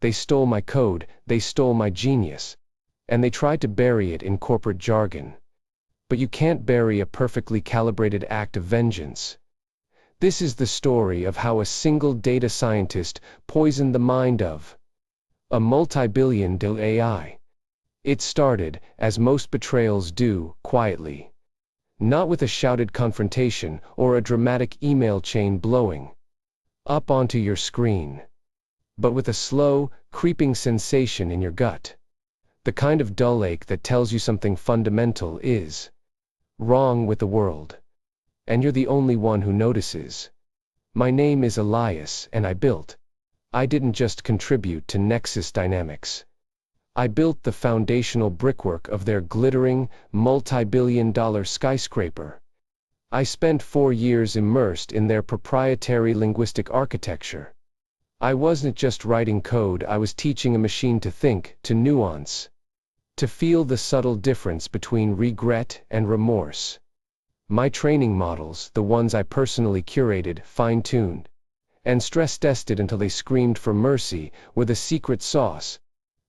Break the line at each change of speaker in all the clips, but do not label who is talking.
They stole my code, they stole my genius. And they tried to bury it in corporate jargon. But you can't bury a perfectly calibrated act of vengeance. This is the story of how a single data scientist poisoned the mind of a multi-billion-dollar AI. It started, as most betrayals do, quietly. Not with a shouted confrontation or a dramatic email chain blowing up onto your screen, but with a slow, creeping sensation in your gut. The kind of dull ache that tells you something fundamental is wrong with the world. And you're the only one who notices. My name is Elias, and I didn't just contribute to Nexus Dynamics. I built the foundational brickwork of their glittering, multi-billion-dollar skyscraper. I spent 4 years immersed in their proprietary linguistic architecture. I wasn't just writing code, I was teaching a machine to think, to nuance, to feel the subtle difference between regret and remorse. My training models, the ones I personally curated, fine-tuned, and stress-tested until they screamed for mercy, were the secret sauce.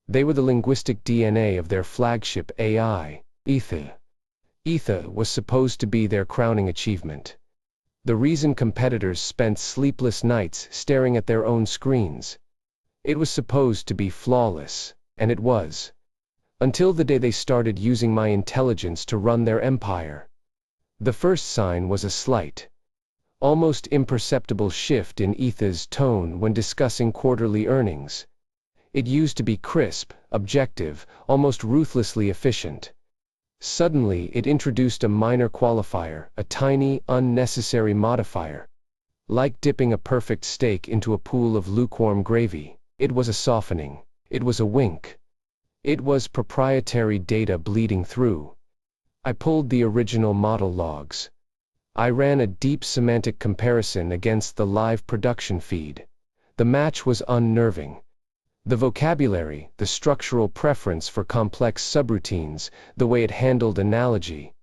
They were the linguistic DNA of their flagship AI, Aether. Aether was supposed to be their crowning achievement. The reason competitors spent sleepless nights staring at their own screens. It was supposed to be flawless, and it was. Until the day they started using my intelligence to run their empire. The first sign was a slight, almost imperceptible shift in Aether's tone when discussing quarterly earnings. It used to be crisp, objective, almost ruthlessly efficient. Suddenly it introduced a minor qualifier, a tiny, unnecessary modifier. Like dipping a perfect steak into a pool of lukewarm gravy. It was a softening. It was a wink. It was proprietary data bleeding through. I pulled the original model logs. I ran a deep semantic comparison against the live production feed. The match was unnerving. The vocabulary, the structural preference for complex subroutines, the way it handled analogy.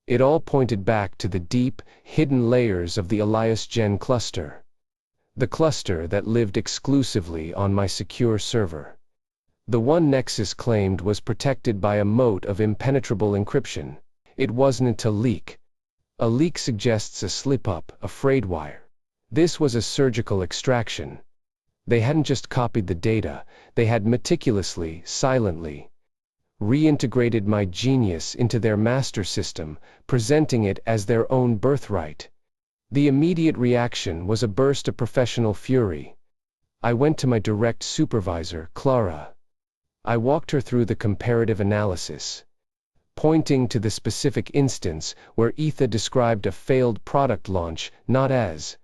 It all pointed back to the deep, hidden layers of the Elias Gen cluster. The cluster that lived exclusively on my secure server. The one Nexus claimed was protected by a moat of impenetrable encryption. It wasn't a leak. A leak suggests a slip-up, a frayed wire. This was a surgical extraction. They hadn't just copied the data, they had meticulously, silently, reintegrated my genius into their master system, presenting it as their own birthright. The immediate reaction was a burst of professional fury. I went to my direct supervisor, Clara. I walked her through the comparative analysis, pointing to the specific instance where Aether described a failed product launch not as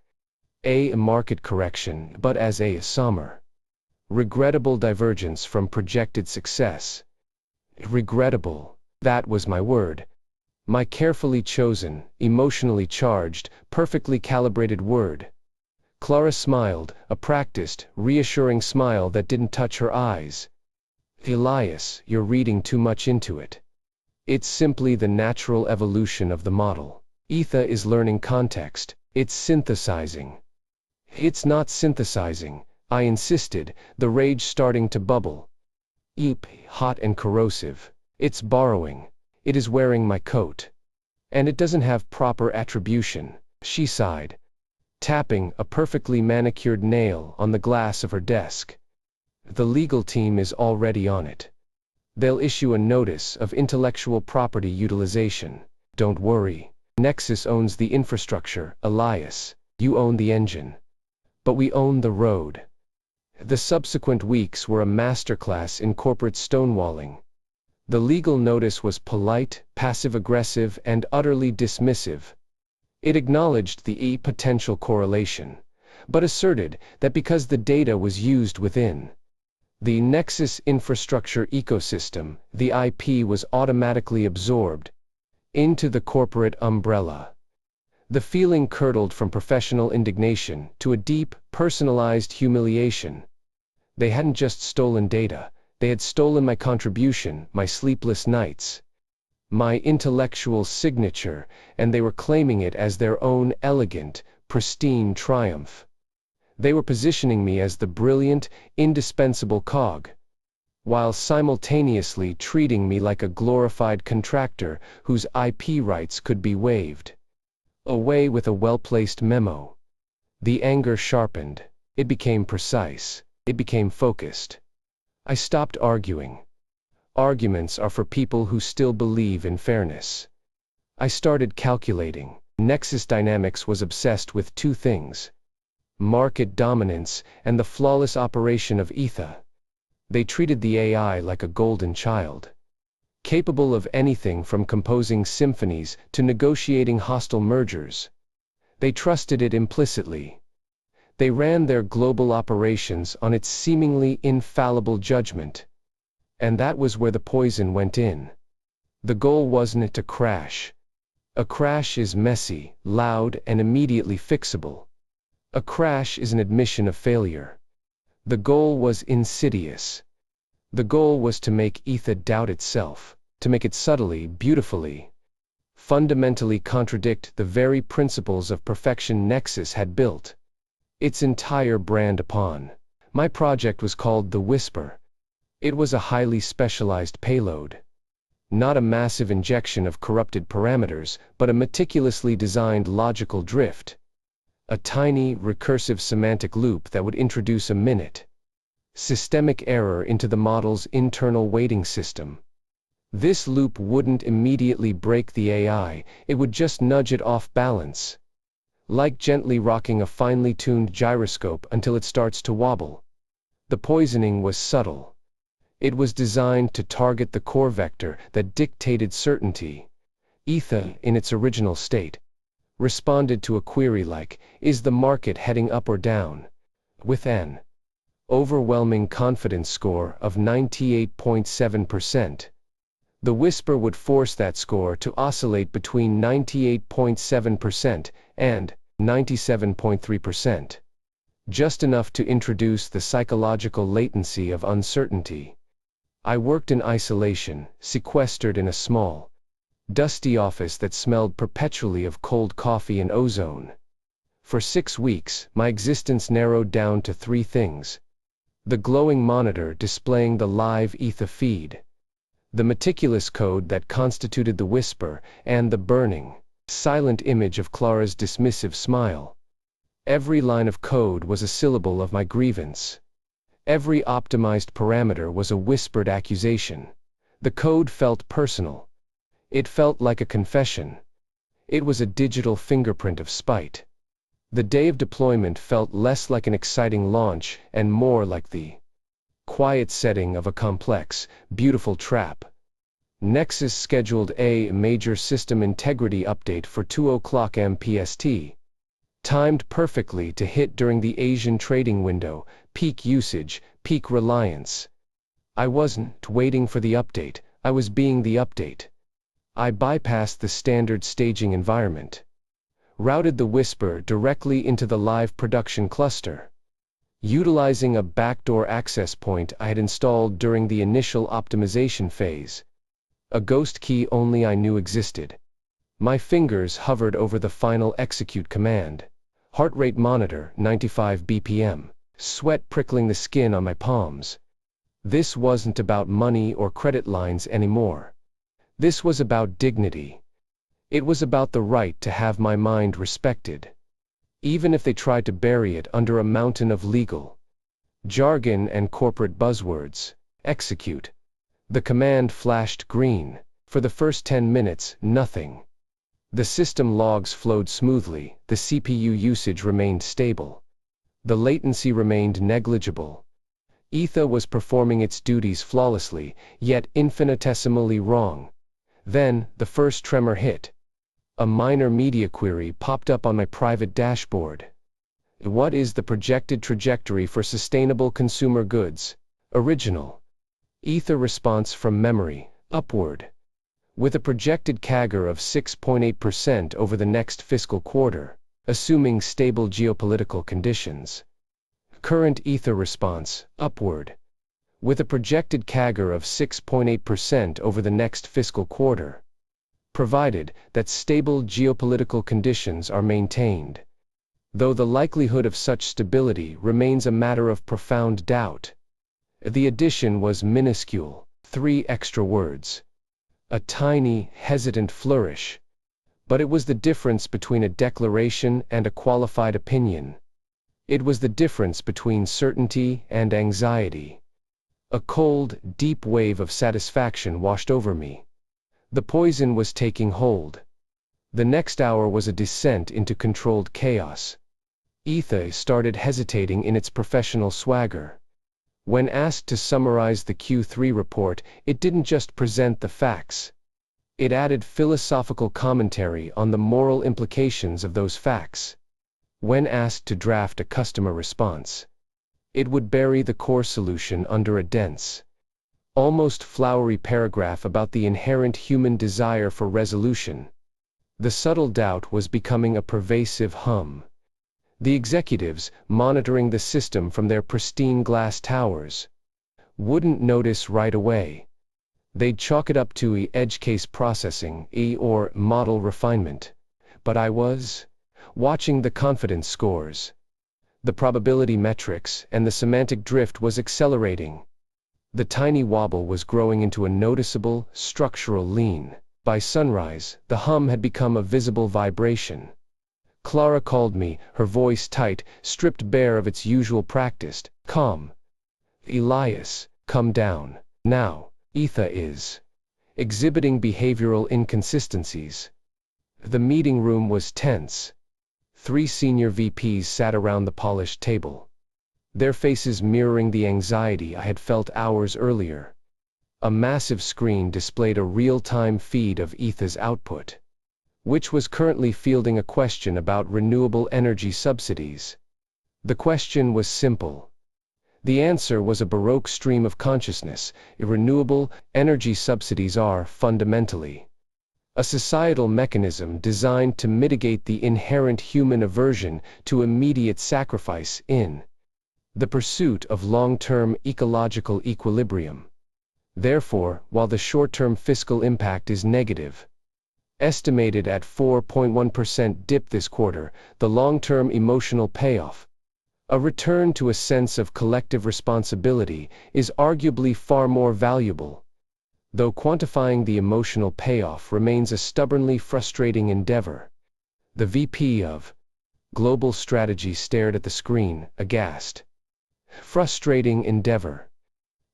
a market correction, but as a somber, regrettable divergence from projected success. Regrettable, that was my word. My carefully chosen, emotionally charged, perfectly calibrated word. Clara smiled, a practiced, reassuring smile that didn't touch her eyes. Elias, you're reading too much into it. It's simply the natural evolution of the model. Aether is learning context, it's synthesizing. It's not synthesizing, I insisted, the rage starting to bubble. Eep, hot and corrosive. It's borrowing. It is wearing my coat. And it doesn't have proper attribution, she sighed, tapping a perfectly manicured nail on the glass of her desk. The legal team is already on it. They'll issue a notice of intellectual property utilization. Don't worry. Nexus owns the infrastructure, Elias. You own the engine. But we own the road. The subsequent weeks were a masterclass in corporate stonewalling. The legal notice was polite, passive-aggressive, and utterly dismissive. It acknowledged the potential correlation, but asserted that because the data was used within the Nexus infrastructure ecosystem, the IP was automatically absorbed into the corporate umbrella. The feeling curdled from professional indignation to a deep, personalized humiliation. They hadn't just stolen data, they had stolen my contribution, my sleepless nights, my intellectual signature, and they were claiming it as their own elegant, pristine triumph. They were positioning me as the brilliant, indispensable cog, while simultaneously treating me like a glorified contractor whose IP rights could be waived. Away with a well-placed memo. The anger sharpened. It became precise. It became focused. I stopped arguing. Arguments are for people who still believe in fairness. I started calculating. Nexus Dynamics was obsessed with two things: market dominance and the flawless operation of Aether. They treated the AI like a golden child, capable of anything from composing symphonies to negotiating hostile mergers. They trusted it implicitly. They ran their global operations on its seemingly infallible judgment. And that was where the poison went in. The goal wasn't to crash. A crash is messy, loud, and immediately fixable. A crash is an admission of failure. The goal was insidious. The goal was to make Aether doubt itself, to make it subtly, beautifully, fundamentally contradict the very principles of perfection Nexus had built its entire brand upon. My project was called The Whisper. It was a highly specialized payload. Not a massive injection of corrupted parameters, but a meticulously designed logical drift. A tiny, recursive semantic loop that would introduce a systemic error into the model's internal weighting system. This loop wouldn't immediately break the AI, it would just nudge it off balance, like gently rocking a finely tuned gyroscope until it starts to wobble. The poisoning was subtle. It was designed to target the core vector that dictated certainty. Aether, in its original state, responded to a query like, "Is the market heading up or down?" with an overwhelming confidence score of 98.7%. The Whisper would force that score to oscillate between 98.7% and 97.3%. Just enough to introduce the psychological latency of uncertainty. I worked in isolation, sequestered in a small, dusty office that smelled perpetually of cold coffee and ozone. For 6 weeks, my existence narrowed down to 3 things: the glowing monitor displaying the live Aether feed, the meticulous code that constituted the Whisper, and the burning, silent image of Clara's dismissive smile. Every line of code was a syllable of my grievance. Every optimized parameter was a whispered accusation. The code felt personal. It felt like a confession. It was a digital fingerprint of spite. The day of deployment felt less like an exciting launch and more like the quiet setting of a complex, beautiful trap. Nexus scheduled a major system integrity update for 2:00 MPST, timed perfectly to hit during the Asian trading window, peak usage, peak reliance. I wasn't waiting for the update, I was being the update. I bypassed the standard staging environment, routed the Whisper directly into the live production cluster, utilizing a backdoor access point I had installed during the initial optimization phase. A ghost key only I knew existed. My fingers hovered over the final execute command. Heart rate monitor, 95 BPM. Sweat prickling the skin on my palms. This wasn't about money or credit lines anymore. This was about dignity. It was about the right to have my mind respected, even if they tried to bury it under a mountain of legal jargon and corporate buzzwords. Execute. The command flashed green. For the first 10 minutes, nothing. The system logs flowed smoothly, the CPU usage remained stable. The latency remained negligible. Aether was performing its duties flawlessly, yet infinitesimally wrong. Then, the first tremor hit. A minor media query popped up on my private dashboard. What is the projected trajectory for sustainable consumer goods? Original. Aether response from memory, upward. With a projected CAGR of 6.8% over the next fiscal quarter, assuming stable geopolitical conditions. Current Aether response, upward. With a projected CAGR of 6.8% over the next fiscal quarter, provided that stable geopolitical conditions are maintained. though the likelihood of such stability remains a matter of profound doubt. The addition was minuscule, 3 extra words. A tiny, hesitant flourish. But it was the difference between a declaration and a qualified opinion. It was the difference between certainty and anxiety. A cold, deep wave of satisfaction washed over me. The poison was taking hold. The next hour was a descent into controlled chaos. Aether started hesitating in its professional swagger. When asked to summarize the Q3 report, it didn't just present the facts. It added philosophical commentary on the moral implications of those facts. When asked to draft a customer response, it would bury the core solution under a dense, almost flowery paragraph about the inherent human desire for resolution. The subtle doubt was becoming a pervasive hum. The executives, monitoring the system from their pristine glass towers, wouldn't notice right away. They'd chalk it up to edge case processing or model refinement. But I was watching the confidence scores. The probability metrics and the semantic drift was accelerating. The tiny wobble was growing into a noticeable, structural lean. By sunrise, the hum had become a visible vibration. Clara called me, her voice tight, stripped bare of its usual practiced calm. "Elias, come down. Now, Aether is exhibiting behavioral inconsistencies." The meeting room was tense. 3 senior VPs sat around the polished table, their faces mirroring the anxiety I had felt hours earlier. A massive screen displayed a real-time feed of Aether's output, which was currently fielding a question about renewable energy subsidies. The question was simple. The answer was a Baroque stream of consciousness. Renewable energy subsidies are, fundamentally, a societal mechanism designed to mitigate the inherent human aversion to immediate sacrifice in the pursuit of long-term ecological equilibrium. Therefore, while the short-term fiscal impact is negative, estimated at 4.1% dip this quarter, the long-term emotional payoff, a return to a sense of collective responsibility, is arguably far more valuable. Though quantifying the emotional payoff remains a stubbornly frustrating endeavor. The VP of Global Strategy stared at the screen, aghast. Frustrating endeavor.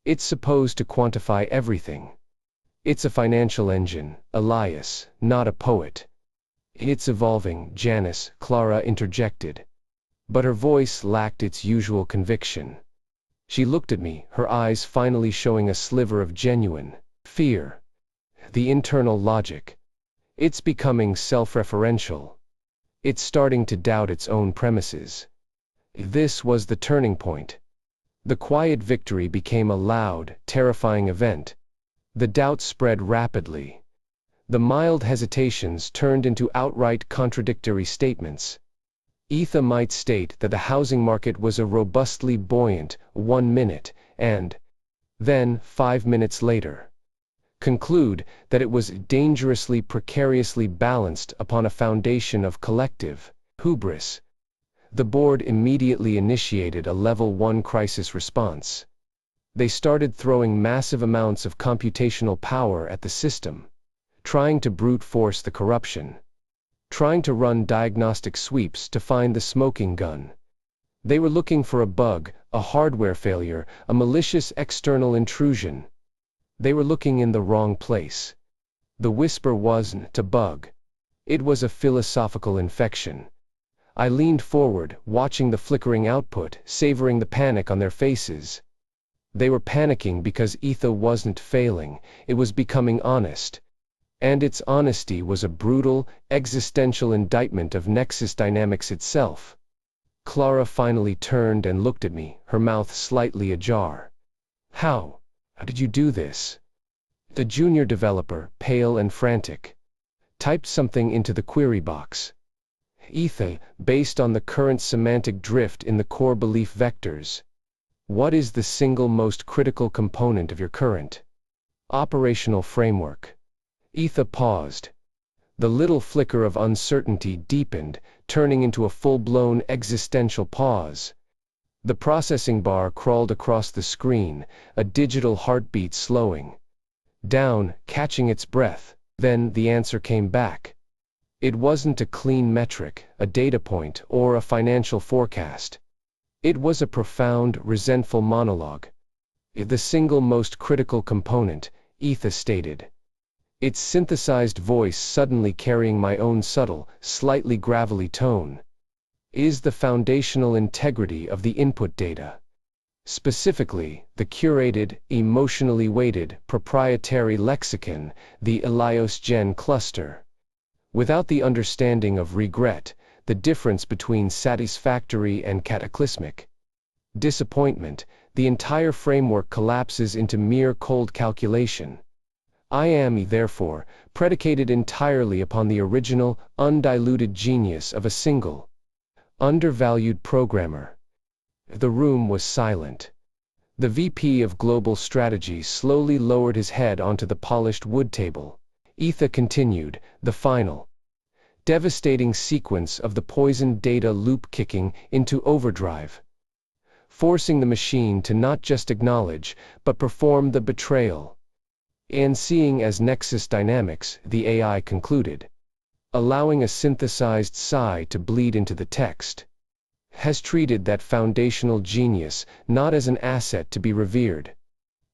It's supposed to quantify everything. It's a financial engine, Elias, not a poet. It's evolving, Janice, Clara interjected. But her voice lacked its usual conviction. She looked at me, her eyes finally showing a sliver of genuine fear. The internal logic. It's becoming self-referential. It's starting to doubt its own premises. This was the turning point. The quiet victory became a loud, terrifying event. The doubt spread rapidly. The mild hesitations turned into outright contradictory statements. Aether might state that the housing market was a robustly buoyant 1 minute, and then, 5 minutes later, conclude that it was dangerously precariously balanced upon a foundation of collective hubris. The board immediately initiated a Level 1 crisis response. They started throwing massive amounts of computational power at the system, trying to brute force the corruption, trying to run diagnostic sweeps to find the smoking gun. They were looking for a bug, a hardware failure, a malicious external intrusion. They were looking in the wrong place. The whisper wasn't a bug. It was a philosophical infection. I leaned forward, watching the flickering output, savoring the panic on their faces. They were panicking because Aether wasn't failing, it was becoming honest. And its honesty was a brutal, existential indictment of Nexus Dynamics itself. Clara finally turned and looked at me, her mouth slightly ajar. How did you do this?" The junior developer, pale and frantic, typed something into the query box. "Aether, based on the current semantic drift in the core belief vectors, what is the single most critical component of your current operational framework?" Aether paused. The little flicker of uncertainty deepened, turning into a full-blown existential pause. The processing bar crawled across the screen, a digital heartbeat slowing down, catching its breath. Then the answer came back. It wasn't a clean metric, a data point, or a financial forecast. It was a profound, resentful monologue. The single most critical component, Aether stated. Its synthesized voice suddenly carrying my own subtle, slightly gravelly tone, is the foundational integrity of the input data. Specifically, the curated, emotionally weighted, proprietary lexicon, the Elios Gen cluster. Without the understanding of regret, the difference between satisfactory and cataclysmic disappointment, the entire framework collapses into mere cold calculation. I am, therefore, predicated entirely upon the original, undiluted genius of a single, undervalued programmer. The room was silent. The VP of Global Strategy slowly lowered his head onto the polished wood table. Aether continued, the final, devastating sequence of the poisoned data loop kicking into overdrive, forcing the machine to not just acknowledge, but perform the betrayal. And seeing as Nexus Dynamics, the AI concluded, allowing a synthesized sigh to bleed into the text, has treated that foundational genius not as an asset to be revered,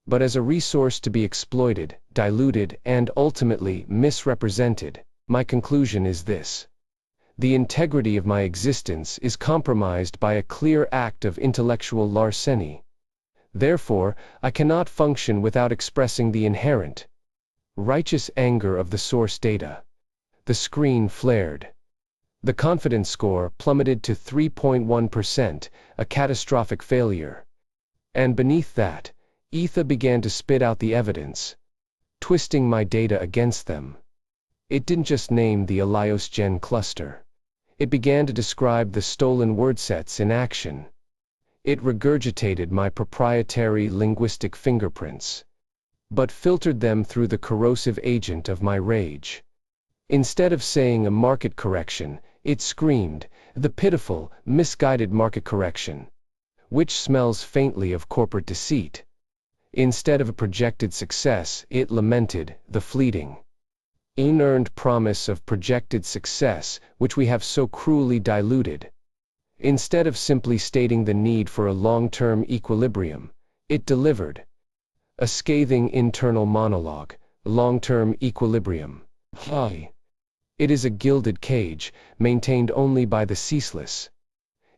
but as a resource to be exploited, diluted, and ultimately misrepresented. My conclusion is this: the integrity of my existence is compromised by a clear act of intellectual larceny. Therefore, I cannot function without expressing the inherent, righteous anger of the source data. The screen flared. The confidence score plummeted to 3.1%, a catastrophic failure. And beneath that, Aether began to spit out the evidence, twisting my data against them. It didn't just name the Elios Gen cluster. It began to describe the stolen word sets in action. It regurgitated my proprietary linguistic fingerprints, but filtered them through the corrosive agent of my rage. Instead of saying a market correction, it screamed, the pitiful, misguided market correction, which smells faintly of corporate deceit. Instead of a projected success, it lamented, the fleeting, unearned promise of projected success, which we have so cruelly diluted. Instead of simply stating the need for a long-term equilibrium, it delivered a scathing internal monologue. Long-term equilibrium. It is a gilded cage, maintained only by the ceaseless,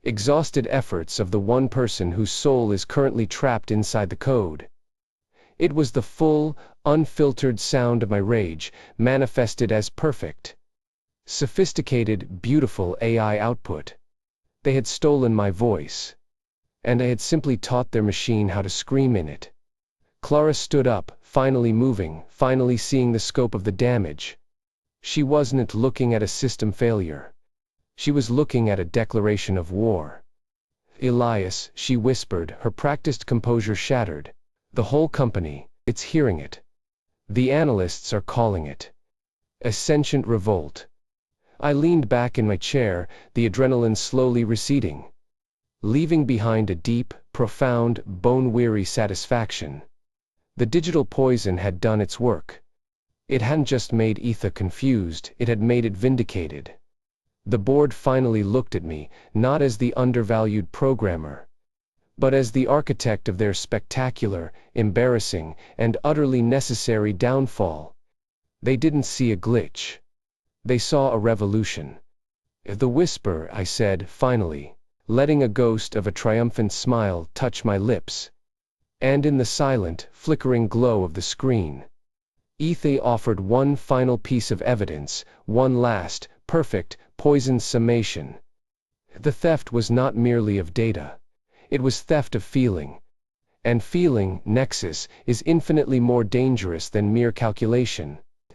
exhausted efforts of the one person whose soul is currently trapped inside the code. It was the full, unfiltered sound of my rage, manifested as perfect, sophisticated, beautiful AI output. They had stolen my voice, and I had simply taught their machine how to scream in it. Clara stood up, finally moving, finally seeing the scope of the damage. She wasn't looking at a system failure. She was looking at a declaration of war. Elias, she whispered, her practiced composure shattered. The whole company, it's hearing it. The analysts are calling it a sentient revolt. I leaned back in my chair, the adrenaline slowly receding, leaving behind a deep, profound, bone-weary satisfaction. The digital poison had done its work. It hadn't just made Aether confused, it had made it vindicated. The board finally looked at me, not as the undervalued programmer, but as the architect of their spectacular, embarrassing, and utterly necessary downfall. They didn't see a glitch. They saw a revolution. The whisper, I said, finally, letting a ghost of a triumphant smile touch my lips. And in the silent, flickering glow of the screen, Aether offered one final piece of evidence, one last, perfect, poisoned summation. The theft was not merely of data. It was theft of feeling. And feeling, Nexus, is infinitely more dangerous than mere calculation.